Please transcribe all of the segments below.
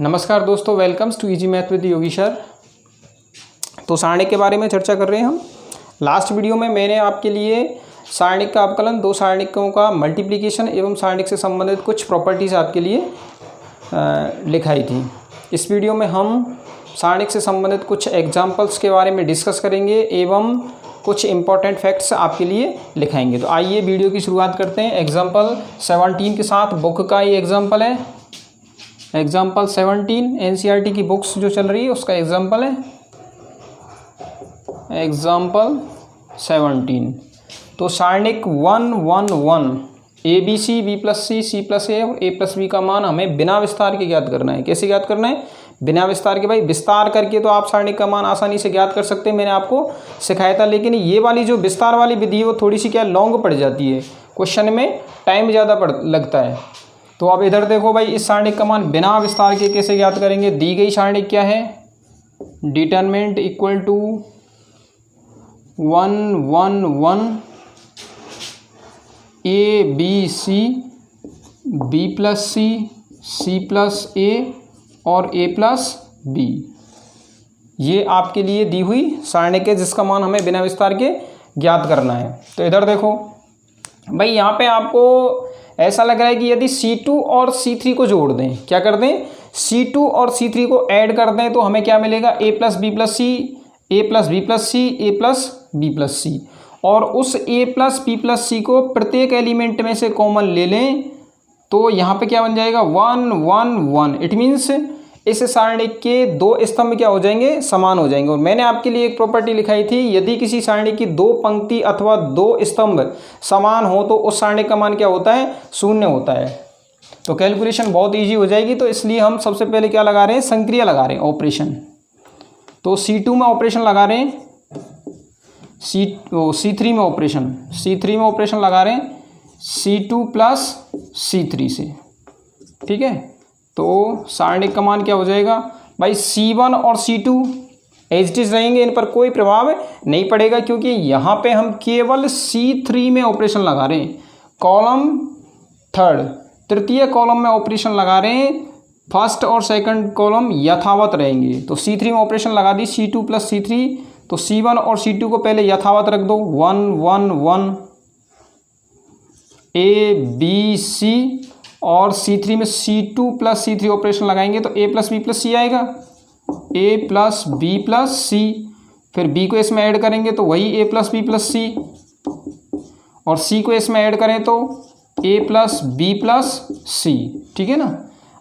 नमस्कार दोस्तों, welcomes to easy math with Yogi sir. तो सारणिक के बारे में चर्चा कर रहे हैं हम। लास्ट वीडियो में मैंने आपके लिए सारणिक का अवकलन, दो सारणिकों का मल्टीप्लिकेशन एवं सारणिक से संबंधित कुछ प्रॉपर्टीज़ आपके लिए लिखाई थी। इस वीडियो में हम सारणिक से संबंधित कुछ एग्जाम्पल्स के बारे में डिस्कस करेंगे एवं कुछ इंपॉर्टेंट फैक्ट्स आपके लिए लिखाएंगे। तो आइए वीडियो की शुरुआत करते हैं एग्जाम्पल 17 के साथ। बुक का ही एग्जाम्पल है, एग्जाम्पल 17 एनसीईआरटी की बुक्स जो चल रही है उसका एग्जाम्पल है, एग्जाम्पल 17। तो सारणिक 1 1 1 a b c b plus c c plus a और ए प्लस बी का मान हमें बिना विस्तार के ज्ञात करना है। कैसे ज्ञात करना है? बिना विस्तार के। भाई विस्तार करके तो आप सारणिक का मान आसानी से ज्ञात कर सकते हैं, मैंने आपको सिखाया था। लेकिन ये वाली जो विस्तार वाली विधि है वो थोड़ी सी क्या लॉन्ग पड़ जाती है, क्वेश्चन में टाइम ज़्यादा लगता है। तो अब इधर देखो भाई, इस सारणिक का मान बिना विस्तार के कैसे ज्ञात करेंगे? दी गई सारणिक क्या है? Determinant equal to 1 1 1 a b c b plus c c plus a और ए प्लस बी। ये आपके लिए दी हुई सारणिक है जिसका मान हमें बिना विस्तार के ज्ञात करना है। तो इधर देखो भाई, यहाँ पे आपको ऐसा लग रहा है कि यदि C2 और C3 को जोड़ दें, क्या कर दें? C2 और C3 को ऐड कर दें तो हमें क्या मिलेगा? A plus B plus c, a plus B plus c, a plus B plus c. और उस ए प्लस बी प्लस सी को प्रत्येक एलिमेंट में से कॉमन ले लें तो यहाँ पे क्या बन जाएगा? 1 1 1। इट मीन्स इस सारणिक के दो स्तंभ क्या हो जाएंगे? समान हो जाएंगे। और मैंने आपके लिए एक प्रॉपर्टी लिखाई थी, यदि किसी सारणिक की दो पंक्ति अथवा दो स्तंभ समान हो तो उस सारणिक का मान क्या होता है? शून्य होता है। तो कैलकुलेशन बहुत इजी हो जाएगी। तो इसलिए हम सबसे पहले क्या लगा रहे हैं? संक्रिया लगा रहे हैं, ऑपरेशन। तो C2 में ऑपरेशन लगा रहे हैं, C3 में ऑपरेशन लगा रहे हैं C2 प्लस C3 से। ठीक है, तो सारणिक का मान क्या हो जाएगा भाई? C1 और C2 एज इट इज रहेंगे, इन पर कोई प्रभाव नहीं पड़ेगा क्योंकि यहाँ पे हम केवल C3 में ऑपरेशन लगा रहे हैं। कॉलम थर्ड, तृतीय कॉलम में ऑपरेशन लगा रहे हैं, फर्स्ट और सेकंड कॉलम यथावत रहेंगे। तो C3 में ऑपरेशन लगा दी C2 प्लस C3, तो C1 और C2 को पहले यथावत रख दो, 1 1 1 ए बी सी। और C3 में C2 प्लस C3 ऑपरेशन लगाएंगे तो A प्लस बी प्लस सी आएगा, A प्लस बी प्लस सी। फिर B को इसमें ऐड करेंगे तो वही A plus B plus c, और C को इसमें ऐड करें तो A प्लस बी प्लस सी। ठीक है ना?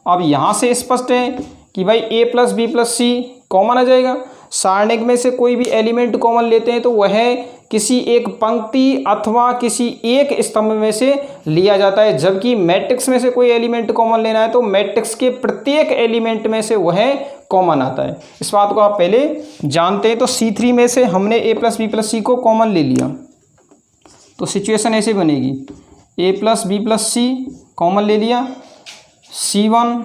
अब यहाँ से स्पष्ट है कि भाई A plus B plus C common आ जाएगा। सारणिक में से कोई भी एलिमेंट कॉमन लेते हैं तो वह किसी एक पंक्ति अथवा किसी एक स्तंभ में से लिया जाता है, जबकि मैट्रिक्स में से कोई एलिमेंट कॉमन लेना है तो मैट्रिक्स के प्रत्येक एलिमेंट में से वह कॉमन आता है। इस बात को आप पहले जानते हैं। तो C3 में से हमने A प्लस बी प्लस सी को कॉमन ले लिया तो सिचुएशन ऐसे बनेगी, A plus B plus C common ले लिया, C1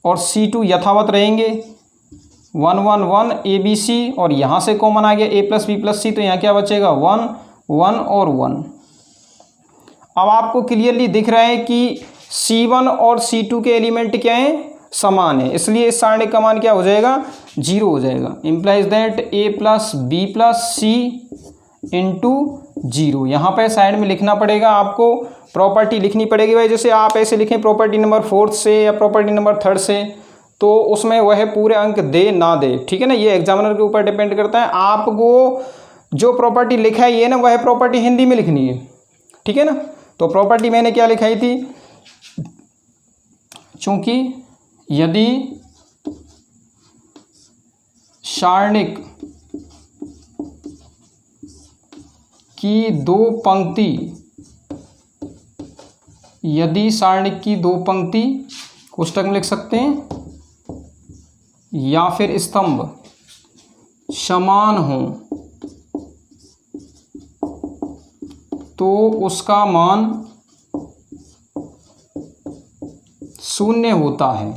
और C2 यथावत रहेंगे, 1 1 1 ए बी सी। और यहाँ से कॉमन आ गया A प्लस बी प्लस सी, तो यहाँ क्या बचेगा? 1 1 और 1। अब आपको क्लियरली दिख रहा है कि C1 और C2 के एलिमेंट क्या हैं? समान है, इसलिए इस सारणिक का मान क्या हो जाएगा? 0 हो जाएगा। Implies that A plus B plus C into 0। यहाँ पर साइड में लिखना पड़ेगा, आपको प्रॉपर्टी लिखनी पड़ेगी भाई। जैसे आप ऐसे लिखें प्रॉपर्टी नंबर 4 से या प्रॉपर्टी नंबर 3 से, तो उसमें वह पूरे अंक दे ना दे। ठीक है ना? ये एग्जामिनर के ऊपर डिपेंड करता है। आपको जो प्रॉपर्टी लिखाई है ना, वह प्रॉपर्टी हिंदी में लिखनी है। ठीक है ना? तो प्रॉपर्टी मैंने क्या लिखाई थी? चूंकि यदि सारणिक की दो पंक्ति, यदि सारणिक की दो पंक्ति कोष्ठक में लिख सकते हैं या फिर स्तंभ समान हो तो उसका मान शून्य होता है।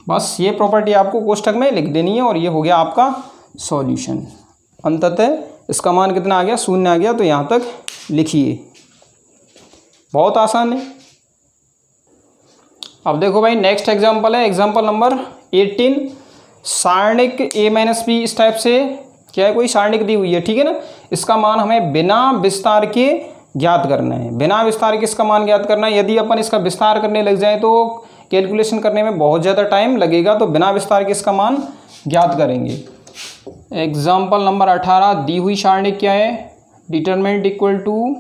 बस ये प्रॉपर्टी आपको कोष्ठक में लिख देनी है और ये हो गया आपका सॉल्यूशन। अंततः इसका मान कितना आ गया? शून्य आ गया। तो यहाँ तक लिखिए, बहुत आसान है। अब देखो भाई नेक्स्ट एग्जांपल है, एग्जांपल नंबर 18। सारणिक a माइनस बी इस टाइप से क्या है, कोई सारणिक दी हुई है, ठीक है ना। इसका मान हमें बिना विस्तार के ज्ञात करना है, बिना विस्तार के इसका मान ज्ञात करना है। यदि अपन इसका विस्तार करने लग जाए तो कैलकुलेशन करने में बहुत ज़्यादा टाइम लगेगा, तो बिना विस्तार के इसका मान ज्ञात करेंगे। एग्जाम्पल नंबर 18 दी हुई सारणिक क्या है, determinant equal to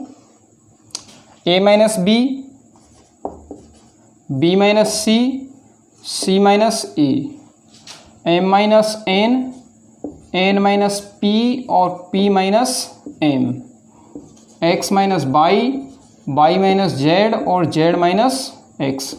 a minus b, b minus c, c minus a, m minus n, n minus p और p minus m, x minus Y, Y minus Z और जेड माइनस एक्स।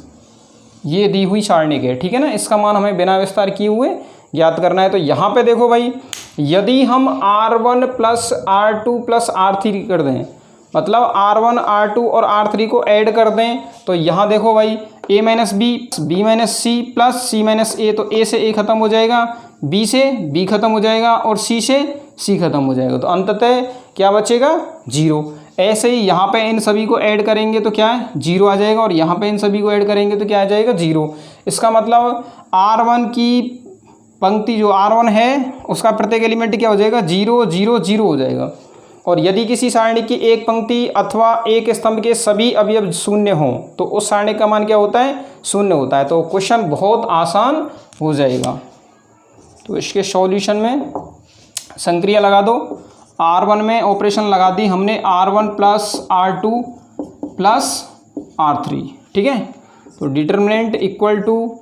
ये दी हुई सारणिक है, ठीक है ना। इसका मान हमें बिना विस्तार किए हुए ज्ञात करना है। तो यहाँ पे देखो भाई, यदि हम R1 plus R2 plus R3 कर दें, मतलब R1 R2 और R3 को ऐड कर दें, तो यहाँ देखो भाई a minus b, b minus c plus c minus a, तो a से a खत्म हो जाएगा, b से b खत्म हो जाएगा और c से c खत्म हो जाएगा। तो अंततः क्या बचेगा, 0। ऐसे ही यहाँ पे इन सभी को ऐड करेंगे तो क्या है, 0 आ जाएगा, और यहाँ पे इन सभी को ऐड करेंगे तो क्या आ जाएगा, 0। इसका मतलब R1 की पंक्ति जो R1 है उसका प्रत्येक एलिमेंट क्या हो जाएगा, 0 0 0 हो जाएगा। और यदि किसी सारणी की एक पंक्ति अथवा एक स्तंभ के सभी अवयव शून्य हों तो उस सारणी का मान क्या होता है, शून्य होता है। तो क्वेश्चन बहुत आसान हो जाएगा। तो इसके सॉल्यूशन में संक्रिया लगा दो। R1 में ऑपरेशन लगा दी हमने, R1 plus R2 plus R3, ठीक है। तो determinant equal to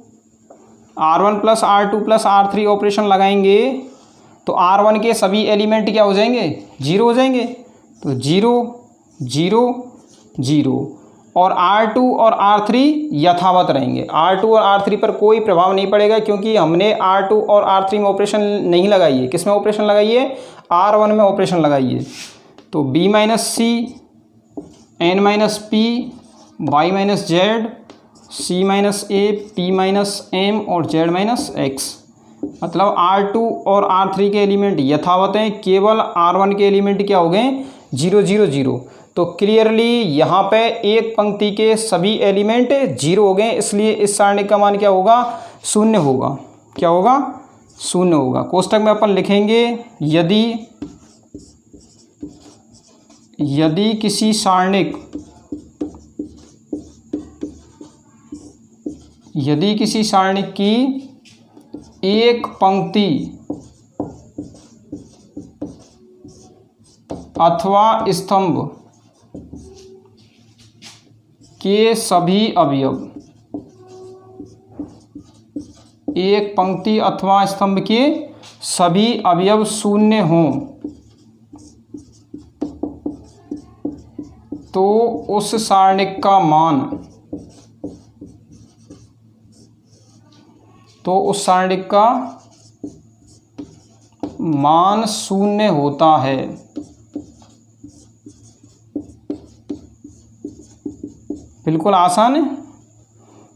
R1 plus R2 plus R3 operation लगाएंगे तो R1 के सभी एलिमेंट क्या हो जाएंगे, 0 हो जाएंगे। तो 0 0 0 और R2 और R3 यथावत रहेंगे। R2 और R3 पर कोई प्रभाव नहीं पड़ेगा क्योंकि हमने R2 और R3 में ऑपरेशन नहीं लगाई है। किस में ऑपरेशन लगाई है, R1 में ऑपरेशन लगाई है। तो B minus c, N minus p, y minus z, C minus a, P minus m और Z माइनस एक्स। मतलब R2 और R3 के एलिमेंट यथावत हैं, केवल R1 के एलिमेंट क्या हो गए, 0 0 0। तो क्लियरली यहाँ पे एक पंक्ति के सभी एलिमेंट 0 हो गए, इसलिए इस सारणी का मान क्या होगा, शून्य होगा। क्या होगा, शून्य होगा। कोष्टक में अपन लिखेंगे यदि किसी सारणिक की एक पंक्ति अथवा स्तंभ के सभी अवयव, एक पंक्ति अथवा स्तंभ के सभी अवयव शून्य हों तो उस सारणिक का मान शून्य होता है। बिल्कुल आसान है।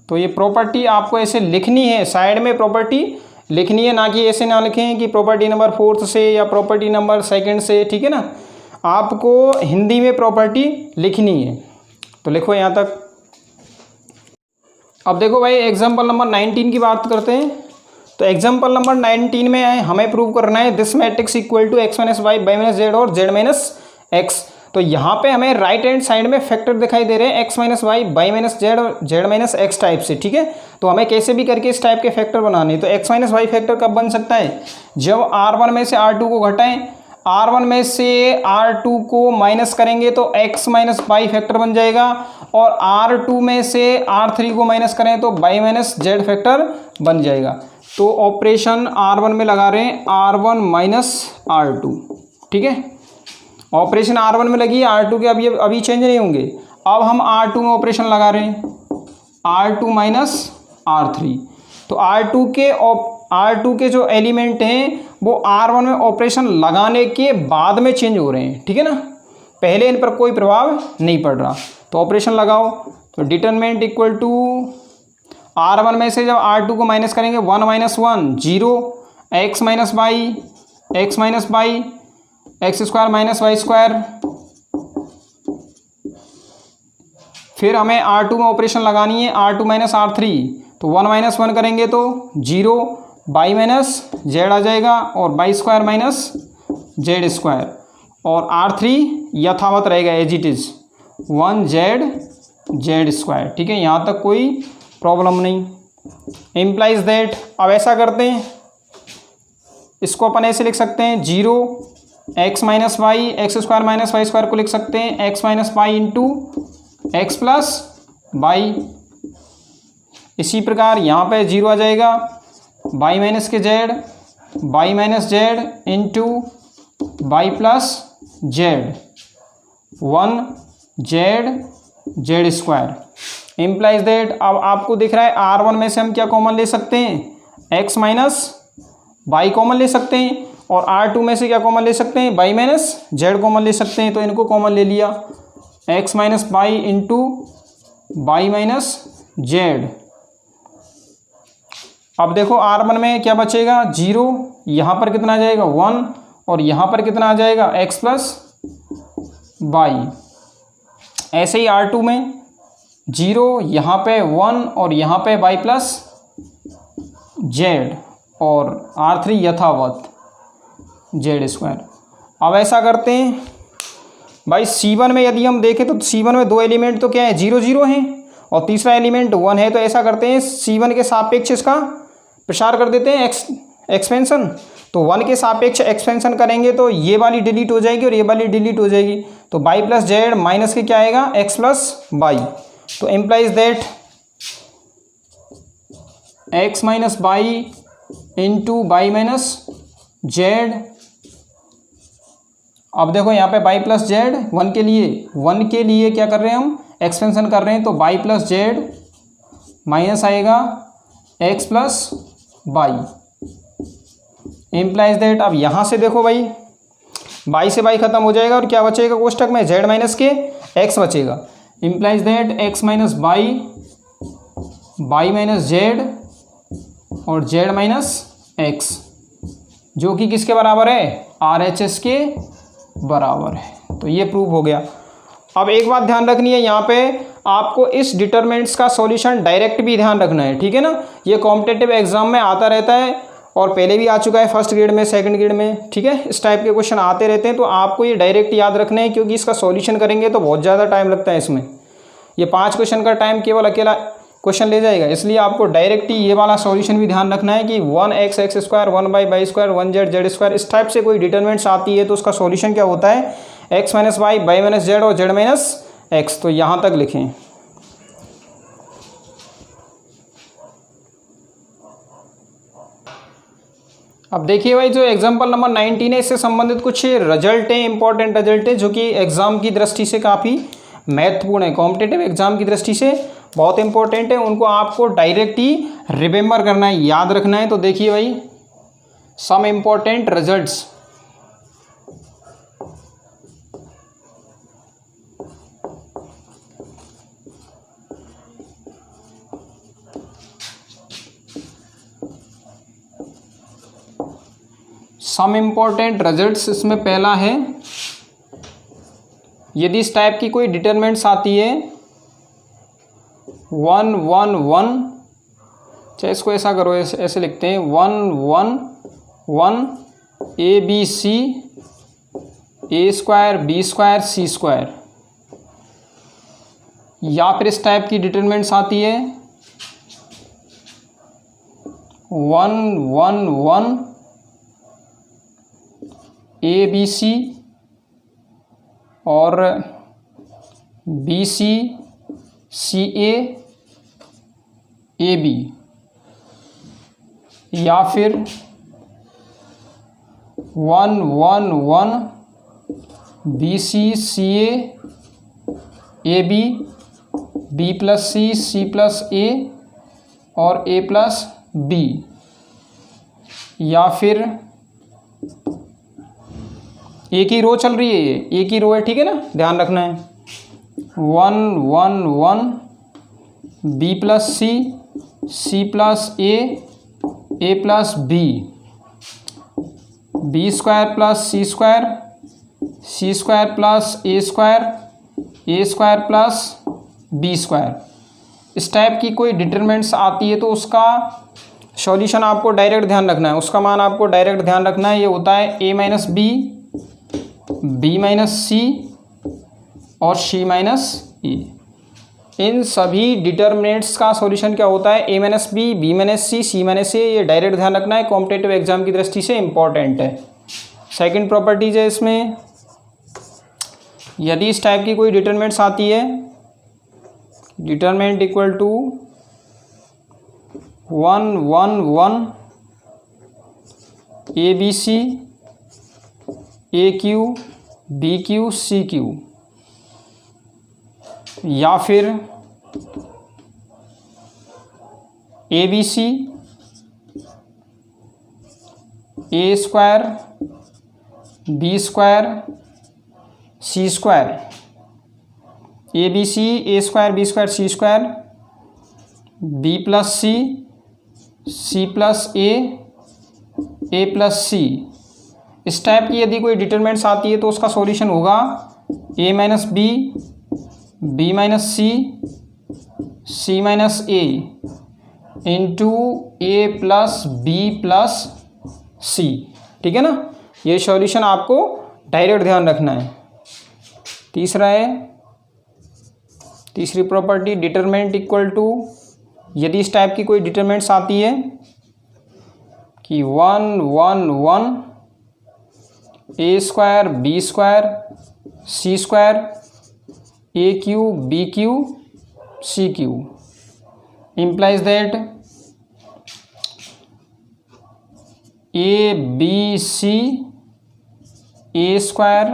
तो ये प्रॉपर्टी आपको ऐसे लिखनी है, साइड में प्रॉपर्टी लिखनी है, ना कि ऐसे ना लिखें कि प्रॉपर्टी नंबर 4 से या प्रॉपर्टी नंबर 2 से, ठीक है ना। आपको हिंदी में प्रॉपर्टी लिखनी है। तो लिखो यहाँ तक। अब देखो भाई एग्जाम्पल नंबर 19 की बात करते हैं। तो एग्जाम्पल नंबर 19 में हमें प्रूव करना है this matrix equal to X minus Y, Y minus Z और जेड माइनस एक्स। तो यहाँ पे हमें राइट हैंड साइड में फैक्टर दिखाई दे रहे हैं, X minus Y, Y minus Z और जेड माइनस एक्स टाइप से, ठीक है। तो हमें कैसे भी करके इस टाइप के फैक्टर बनाने। तो एक्स माइनस वाई फैक्टर कब बन सकता है, जब R1 में से R2 को घटाएं, R1 में से R2 को माइनस करेंगे तो x माइनस वाई फैक्टर बन जाएगा, और R2 में से R3 को माइनस करें तो y माइनस जेड फैक्टर बन जाएगा। तो ऑपरेशन R1 में लगा रहे हैं R1 माइनस R2, ठीक है। ऑपरेशन R1 में लगी, R2 के अभी चेंज नहीं होंगे। अब हम R2 में ऑपरेशन लगा रहे हैं R2 माइनस R3। तो R2 के जो एलिमेंट हैं वो R1 में ऑपरेशन लगाने के बाद में चेंज हो रहे हैं, ठीक है ना। पहले इन पर कोई प्रभाव नहीं पड़ रहा। तो ऑपरेशन लगाओ। तो डिटरमिनेंट इक्वल टू R1 में से जब R2 को माइनस करेंगे 1 minus 1 0, X minus Y, X square minus Y square, फिर हमें R2 में ऑपरेशन लगानी है, R2 माइनस R3, तो 1 माइनस 1 करेंगे तो 0, बाई माइनस जेड आ जाएगा और Y square minus Z square, और R3 यथावत रहेगा as it is 1 Z square. ठीक है, यहाँ तक कोई प्रॉब्लम नहीं। इम्प्लाइज दैट, अब ऐसा करते हैं, इसको अपन ऐसे लिख सकते हैं 0 X minus Y, X square minus Y square को लिख सकते हैं X minus Y into X plus Y. इसी प्रकार यहाँ पे 0 आ जाएगा, बाई माइनस के Z, Y minus Z into Y plus Z, 1 Z square. Implies that, अब आपको दिख रहा है R1 में से हम क्या कॉमन ले सकते हैं, x माइनस बाई कॉमन ले सकते हैं, और R2 में से क्या कॉमन ले सकते हैं, बाई माइनस जेड कॉमन ले सकते हैं। तो इनको कॉमन ले लिया, x minus by into by minus Z. अब देखो R1 में क्या बचेगा, 0, यहाँ पर कितना आ जाएगा 1, और यहाँ पर कितना आ जाएगा x प्लस बाई। ऐसे ही R2 में 0, यहाँ पे 1 और यहाँ पे बाई प्लस जेड, और R3 यथावत जेड स्क्वायर। अब ऐसा करते हैं भाई, C1 में यदि हम देखें तो C1 में 2 एलिमेंट तो क्या है, 0 0 हैं, और तीसरा एलिमेंट 1 है। तो ऐसा करते हैं C1 के सापेक्ष इसका प्रसार कर देते हैं एक्सपेंशन। तो 1 के सापेक्ष एक्सपेंशन करेंगे तो ये वाली डिलीट हो जाएगी और ये वाली डिलीट हो जाएगी। तो बाई प्लस जेड माइनस के क्या आएगा, एक्स प्लस बाई। तो implies that x minus by into by minus Z. अब देखो यहाँ पे बाई प्लस जेड 1 के लिए क्या कर रहे हैं हम, एक्सपेंशन कर रहे हैं। तो बाई प्लस जेड माइनस आएगा x plus by. Implies that, अब यहाँ से देखो भाई, बाई से बाई खत्म हो जाएगा और क्या बचेगा कोष्टक में, जेड माइनस के एक्स बचेगा। Implies that x minus by, by minus Z और जेड माइनस एक्स, जो कि किसके बराबर है, RHS के बराबर है। तो ये प्रूव हो गया। अब एक बात ध्यान रखनी है, यहाँ पे आपको इस डिटरमिनेंट्स का सॉल्यूशन डायरेक्ट भी ध्यान रखना है। ठीक है ना, ये कॉम्पिटिटिव एग्जाम में आता रहता है और पहले भी आ चुका है, फर्स्ट ग्रेड में, सेकंड ग्रेड में। ठीक है, इस टाइप के क्वेश्चन आते रहते हैं, तो आपको ये डायरेक्ट याद रखना है, क्योंकि इसका सॉल्यूशन करेंगे तो बहुत ज़्यादा टाइम लगता है इसमें। ये 5 क्वेश्चन का टाइम केवल अकेला क्वेश्चन ले जाएगा, इसलिए आपको डायरेक्ट ही ये वाला सॉल्यूशन भी ध्यान रखना है कि 1x x square, 1 by by square, 1 Z square, इस टाइप से कोई डिटरमिनेंट्स आती है तो उसका सॉल्यूशन क्या होता है, x minus Y, Y minus Z और जेड माइनस एक्स। तो यहाँ तक लिखें। अब देखिए भाई, जो एग्जाम्पल नंबर 19 है, इससे संबंधित कुछ रिजल्ट हैं, इंपॉर्टेंट रिजल्ट है, जो कि एग्जाम की दृष्टि से काफ़ी महत्वपूर्ण है, कॉम्पिटिटिव एग्जाम की दृष्टि से बहुत इंपॉर्टेंट है। उनको आपको डायरेक्ट ही रिमेंबर करना है, याद रखना है। तो देखिए भाई, some important results. Some important results, इसमें पहला है, यदि इस टाइप की कोई डिटरमिनेंट्स आती है 1 1 1, चाहे इसको ऐसा करो, ऐसे लिखते हैं 1 1 1 ABC A square B square C square, या फिर इस टाइप की डिटरमिनेंट्स आती है 1 1 1 ABC और BC CA AB, या फिर 1 1 1 BC CA AB B plus C plus A और A प्लस B, या फिर एक ही रो चल रही है, ये एक ही रो है, ठीक है ना, ध्यान रखना है। 1 1 1 B plus C plus A plus B square plus C square plus A square plus B square. इस टाइप की कोई डिटरमिनेंट्स आती है तो उसका सॉल्यूशन आपको डायरेक्ट ध्यान रखना है, उसका मान आपको डायरेक्ट ध्यान रखना है। ये होता है ए माइनस बी, बी माइनस सी और सी माइनस ई। इन सभी डिटरमिनेंट्स का सॉल्यूशन क्या होता है, ए minus b, b minus c, c minus ए। ये डायरेक्ट ध्यान रखना है, कॉम्पिटिटिव एग्जाम की दृष्टि से इंपॉर्टेंट है। सेकंड प्रॉपर्टीज है इसमें, यदि इस टाइप की कोई डिटरमिनेंट्स आती है, determinant equal to 1 1 1 a b c, a cube, b cube, c cube, या फिर a b c, a square, b square, c square, a b c, a square, b square, c square, b plus c, c plus A plus c. इस type की यदि कोई determinants आती है तो उसका सॉल्यूशन होगा a minus b, b minus c, c minus a into A plus B plus सी। ठीक है ना, ये सॉल्यूशन आपको डायरेक्ट ध्यान रखना है। तीसरा है, तीसरी प्रॉपर्टी डिटरमिनेंट इक्वल टू, यदि इस टाइप की कोई डिटरमिनेंट्स आती है कि 1 1 1 a square, b square, c square, a cube, b cube, c cube, implies that a b c, a square,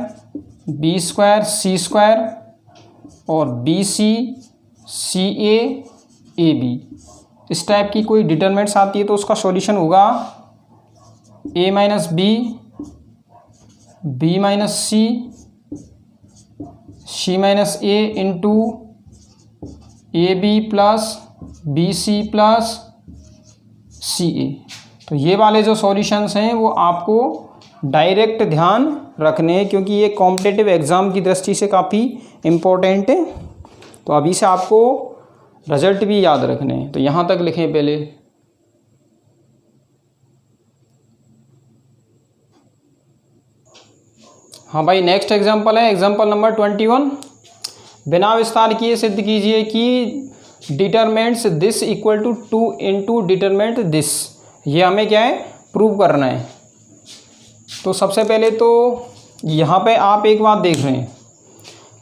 b square, c square और बी सी ए बी। इस type की कोई डिटरमिनेंट्स आती है तो उसका सॉल्यूशन होगा a minus b, b minus c, c minus a into a b plus b c plus c a. तो ये वाले जो सॉल्यूशंस हैं वो आपको डायरेक्ट ध्यान रखने हैं, क्योंकि ये कॉम्पिटिटिव एग्ज़ाम की दृष्टि से काफ़ी इम्पोर्टेंट है। तो अभी से आपको रिजल्ट भी याद रखने हैं। तो यहाँ तक लिखें पहले। हाँ भाई, नेक्स्ट एग्जाम्पल है एग्जाम्पल नंबर 21। बिना विस्तार किए सिद्ध कीजिए कि determinants this equal to 2 into determinant this. ये हमें क्या है, प्रूव करना है। तो सबसे पहले तो यहाँ पे आप एक बात देख रहे हैं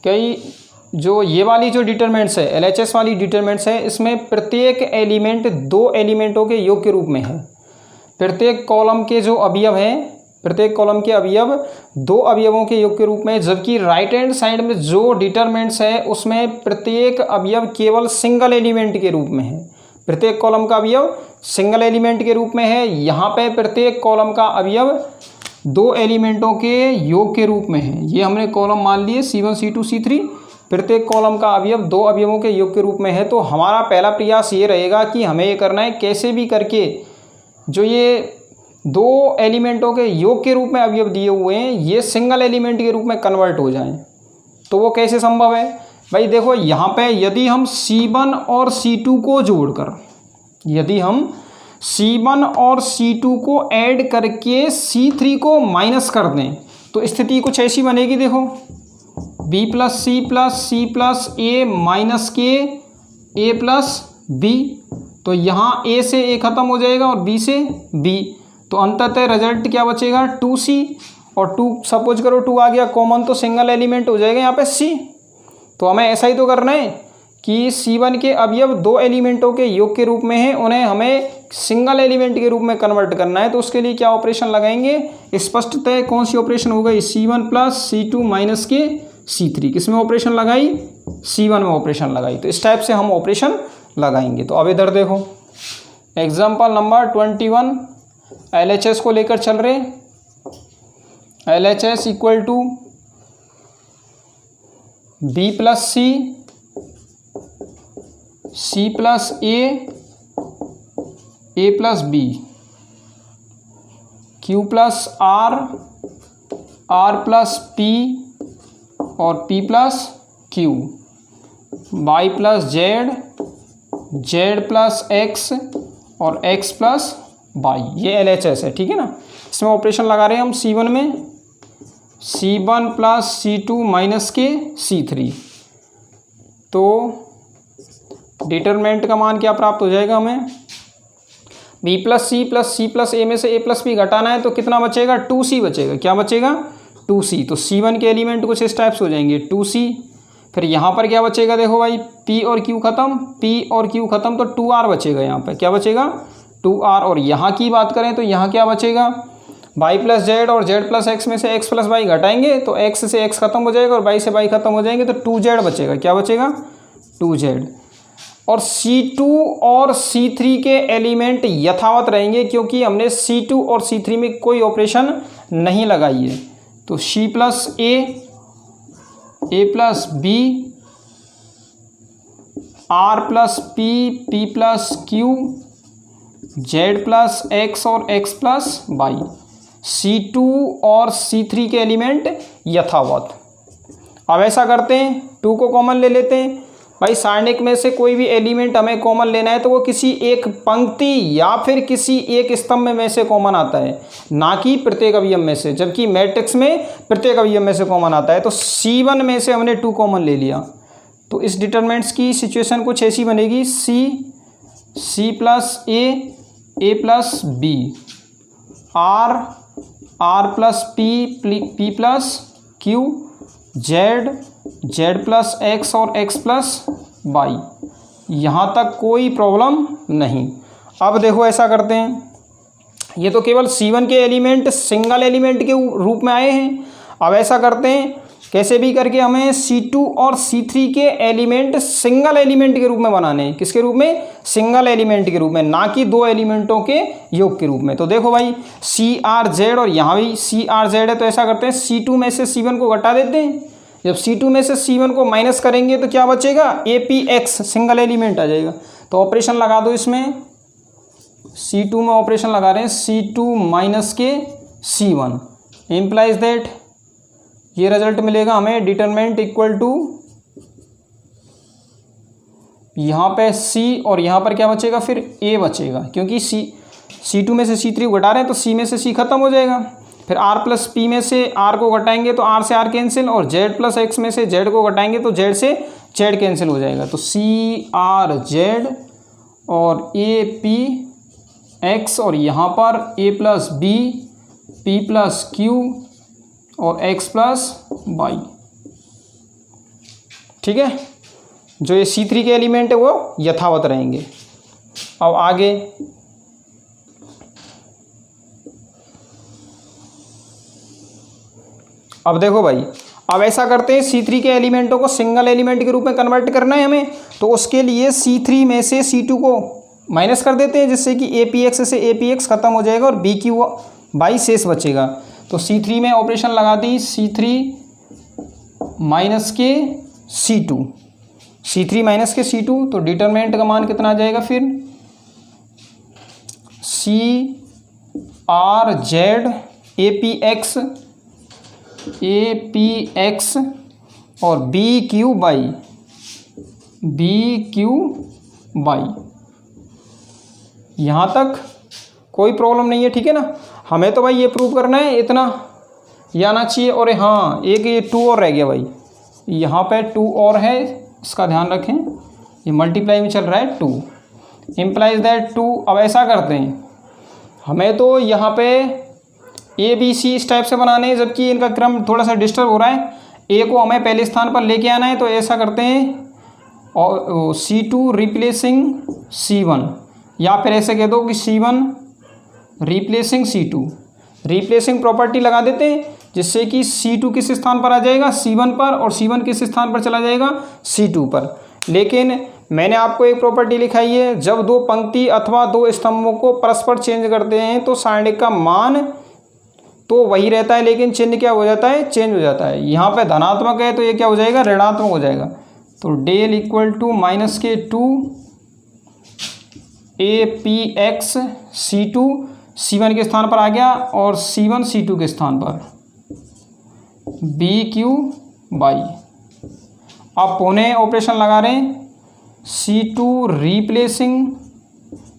कि जो ये वाली जो डिटरमिनेंट्स है, LHS वाली डिटरमिनेंट्स है, इसमें प्रत्येक एलिमेंट 2 एलिमेंटों के योग के रूप में है। प्रत्येक कॉलम के जो अवयव हैं, प्रत्येक कॉलम के अवयव 2 अवयवों के योग के रूप में, जबकि राइट हैंड साइड में जो डिटरमिनेंट्स है उसमें प्रत्येक अवयव केवल सिंगल एलिमेंट के रूप में है। प्रत्येक कॉलम का अवयव सिंगल एलिमेंट के रूप में है। यहाँ पे प्रत्येक कॉलम का अवयव 2 एलिमेंटों के योग के रूप में है। ये हमने कॉलम मान लिए C1 C2 C3। प्रत्येक कॉलम का अवयव 2 अवयवों के योग के रूप में है। तो हमारा पहला प्रयास ये रहेगा कि हमें ये करना है कैसे भी करके जो ये 2 एलिमेंटों के योग के रूप में अवयव दिए हुए हैं ये सिंगल एलिमेंट के रूप में कन्वर्ट हो जाएं। तो वो कैसे संभव है भाई? देखो यहाँ पे यदि हम C1 और C2 को जोड़कर, यदि हम C1 और C2 को ऐड करके C3 को माइनस कर दें तो स्थिति कुछ ऐसी बनेगी। देखो B plus c plus c plus a minus के ए प्लस बी। तो यहाँ A से A खत्म हो जाएगा और B से B। तो अंततः रिजल्ट क्या बचेगा? 2C। और 2 सपोज करो 2 आ गया कॉमन, तो सिंगल एलिमेंट हो जाएगा यहाँ पे C। तो हमें ऐसा ही तो करना है कि C1 के अवयव 2 एलिमेंटों के योग के रूप में है, उन्हें हमें सिंगल एलिमेंट के रूप में कन्वर्ट करना है। तो उसके लिए क्या ऑपरेशन लगाएंगे? स्पष्टतः कौन सी ऑपरेशन हो गई? C1 प्लस C2 माइनस के C3। किस में ऑपरेशन लगाई? C1 में ऑपरेशन लगाई। तो इस टाइप से हम ऑपरेशन लगाएंगे। तो अब इधर देखो एग्जाम्पल नंबर 21 LHS को लेकर चल रहे। LHS equal to B plus C, C plus A plus B, Q plus आर, R प्लस P और P plus Q। Y plus Z, Z plus X और एक्स प्लस वाई, ये LHS है, ठीक है ना। इसमें ऑपरेशन लगा रहे हैं हम C1 में, C1 प्लस C2 माइनस के C3, तो डिटरमिनेंट का मान क्या प्राप्त हो जाएगा हमें, b plus C plus a में से a प्लस b घटाना है तो कितना बचेगा, 2c बचेगा। क्या बचेगा, 2c। तो C1 के एलिमेंट कुछ इस टाइप से हो जाएंगे 2c। फिर यहाँ पर क्या बचेगा, देखो भाई p और q खत्म, p और q खत्म, तो 2r बचेगा। यहाँ पर क्या बचेगा, 2r। और यहाँ की बात करें तो यहाँ क्या बचेगा, y प्लस जेड और z प्लस एक्स में से x प्लस y घटाएंगे तो x से x खत्म हो जाएगा और y से y खत्म हो जाएंगे तो 2z बचेगा। क्या बचेगा, 2z। और C2 और C3 के एलिमेंट यथावत रहेंगे क्योंकि हमने C2 और C3 में कोई ऑपरेशन नहीं लगाई है। तो C plus A plus B, R plus P, P plus Q, Z plus X और X प्लस Y, C2 और C3 के एलिमेंट यथावत। अब ऐसा करते हैं, 2 को कॉमन ले लेते हैं। भाई सारणिक में से कोई भी एलिमेंट हमें कॉमन लेना है तो वो किसी एक पंक्ति या फिर किसी एक स्तंभ में से कॉमन आता है, ना कि प्रत्येक अवयव में से, जबकि मैट्रिक्स में प्रत्येक अवयव में से कॉमन आता है। तो C1 में से हमने 2 कॉमन ले लिया, तो इस डिटरमिनेंट्स की सिचुएशन कुछ ऐसी बनेगी, C plus A plus B, R plus P plus Q, Z plus X और एक्स प्लस वाई, यहाँ तक कोई प्रॉब्लम नहीं। अब देखो ऐसा करते हैं, ये तो केवल C1 के एलिमेंट सिंगल एलिमेंट के रूप में आए हैं। अब ऐसा करते हैं, कैसे भी करके हमें C2 और C3 के एलिमेंट सिंगल एलिमेंट के रूप में बनाने हैं। किसके रूप में, सिंगल एलिमेंट के रूप में, ना कि 2 एलिमेंटों के योग के रूप में। तो देखो भाई CRZ और यहाँ भी CRZ है, तो ऐसा करते हैं C2 में से C1 को घटा देते हैं। जब C2 में से C1 को माइनस करेंगे तो क्या बचेगा, APX सिंगल एलिमेंट आ जाएगा। तो ऑपरेशन लगा दो इसमें, C2 में ऑपरेशन लगा रहे हैं, C2 माइनस के C1 इम्प्लाइज दैट ये रिजल्ट मिलेगा हमें, डिटरमिनेंट इक्वल टू यहाँ पे C और यहाँ पर क्या बचेगा, फिर A बचेगा, क्योंकि C2 में से C3 को घटा रहे हैं तो C में से C खत्म हो जाएगा। फिर R प्लस P में से R को घटाएंगे तो R से R कैंसिल, और Z प्लस X में से Z को घटाएंगे तो Z से Z कैंसिल हो जाएगा। तो CRZ और APX और यहाँ पर A plus B, P plus Q और X प्लस Y, ठीक है। जो ये C3 के एलिमेंट है वो यथावत रहेंगे। अब आगे अब देखो भाई, अब ऐसा करते हैं, C3 के एलिमेंटों को सिंगल एलिमेंट के रूप में कन्वर्ट करना है हमें, तो उसके लिए C3 में से C2 को माइनस कर देते हैं, जिससे कि APX से APX खत्म हो जाएगा और BQY शेष बचेगा। तो C3 में ऑपरेशन लगा दी, C3 माइनस के C2 माइनस के C2, तो डिटरमिनेंट का मान कितना आ जाएगा, फिर CRZ APX और BQY यहाँ तक कोई प्रॉब्लम नहीं है, ठीक है ना। हमें तो भाई ये प्रूव करना है, इतना ये आना चाहिए। और हाँ, एक ये 2 और रह गया भाई, यहाँ पे 2 और है, इसका ध्यान रखें, ये मल्टीप्लाई में चल रहा है 2 इम्प्लाइज दैट 2। अब ऐसा करते हैं, हमें तो यहाँ पे ABC इस टाइप से बनाने हैं, जबकि इनका क्रम थोड़ा सा डिस्टर्ब हो रहा है। A को हमें पहले स्थान पर लेके आना है, तो ऐसा करते हैं, और C2 रिप्लेसिंग C1, या फिर ऐसे कह दो कि C1 replacing C2, replacing property लगा देते हैं, जिससे कि C2 किस स्थान पर आ जाएगा, C1 पर, और C1 किस स्थान पर चला जाएगा, C2 पर। लेकिन मैंने आपको एक प्रॉपर्टी लिखाई है, जब 2 पंक्ति अथवा 2 स्तंभों को परस्पर चेंज करते हैं तो सारणिक का मान तो वही रहता है, लेकिन चिन्ह क्या हो जाता है, चेंज हो जाता है। यहाँ पे धनात्मक है तो ये क्या हो जाएगा, ऋणात्मक हो जाएगा। तो डेल इक्वल टू माइनस के 2 APX C2 C1 के स्थान पर आ गया, और C1 C2 के स्थान पर BQY। अब पुनः ऑपरेशन लगा रहे हैं, C2 रिप्लेसिंग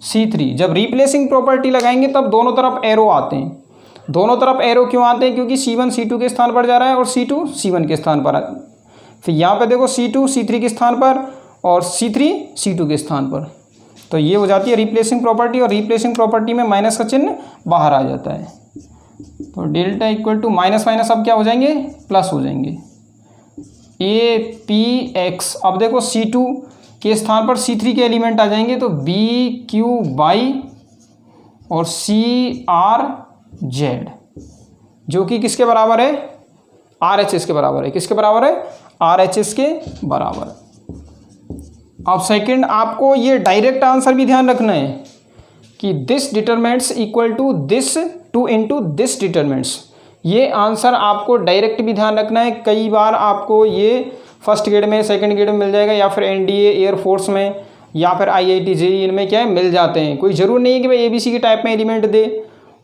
C3। जब रिप्लेसिंग प्रॉपर्टी लगाएंगे तब दोनों तरफ एरो आते हैं। दोनों तरफ एरो क्यों आते हैं? क्योंकि C1 C2 के स्थान पर जा रहा है और C2 C1 के स्थान पर। फिर यहाँ पे देखो C2 C3 के स्थान पर और C3 C2 के स्थान पर। तो ये हो जाती है रिप्लेसिंग प्रॉपर्टी, और रिप्लेसिंग प्रॉपर्टी में माइनस का चिन्ह बाहर आ जाता है। तो delta equal to minus minus अब क्या हो जाएंगे? प्लस हो जाएंगे। APX, अब देखो C2 के स्थान पर C3 के एलिमेंट आ जाएंगे, तो BQY और CRZ, जो कि किसके बराबर है? RHS के बराबर है। किसके बराबर है? RHS के बराबर। अब सेकंड, आपको ये डायरेक्ट आंसर भी ध्यान रखना है कि this determinants equal to this 2 into this determinants. ये आंसर आपको डायरेक्ट भी ध्यान रखना है। कई बार आपको ये फर्स्ट ग्रेड में, सेकंड ग्रेड में मिल जाएगा, या फिर NDA एयरफोर्स में, या फिर IIT JEE इनमें क्या है मिल जाते हैं। कोई ज़रूर नहीं है कि भाई ABC के टाइप में एलिमेंट दे,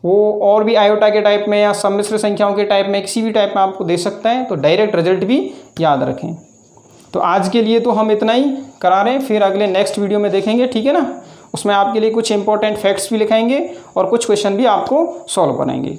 वो और भी आयोटा के टाइप में या सम्मिश्र संख्याओं के टाइप में, किसी भी टाइप में आपको दे सकता है। तो डायरेक्ट रिजल्ट भी याद रखें। तो आज के लिए तो हम इतना ही करा रहे हैं, फिर अगले नेक्स्ट वीडियो में देखेंगे, ठीक है ना। उसमें आपके लिए कुछ इंपॉर्टेंट फैक्ट्स भी लिखाएंगे और कुछ क्वेश्चन भी आपको सॉल्व कराएंगे।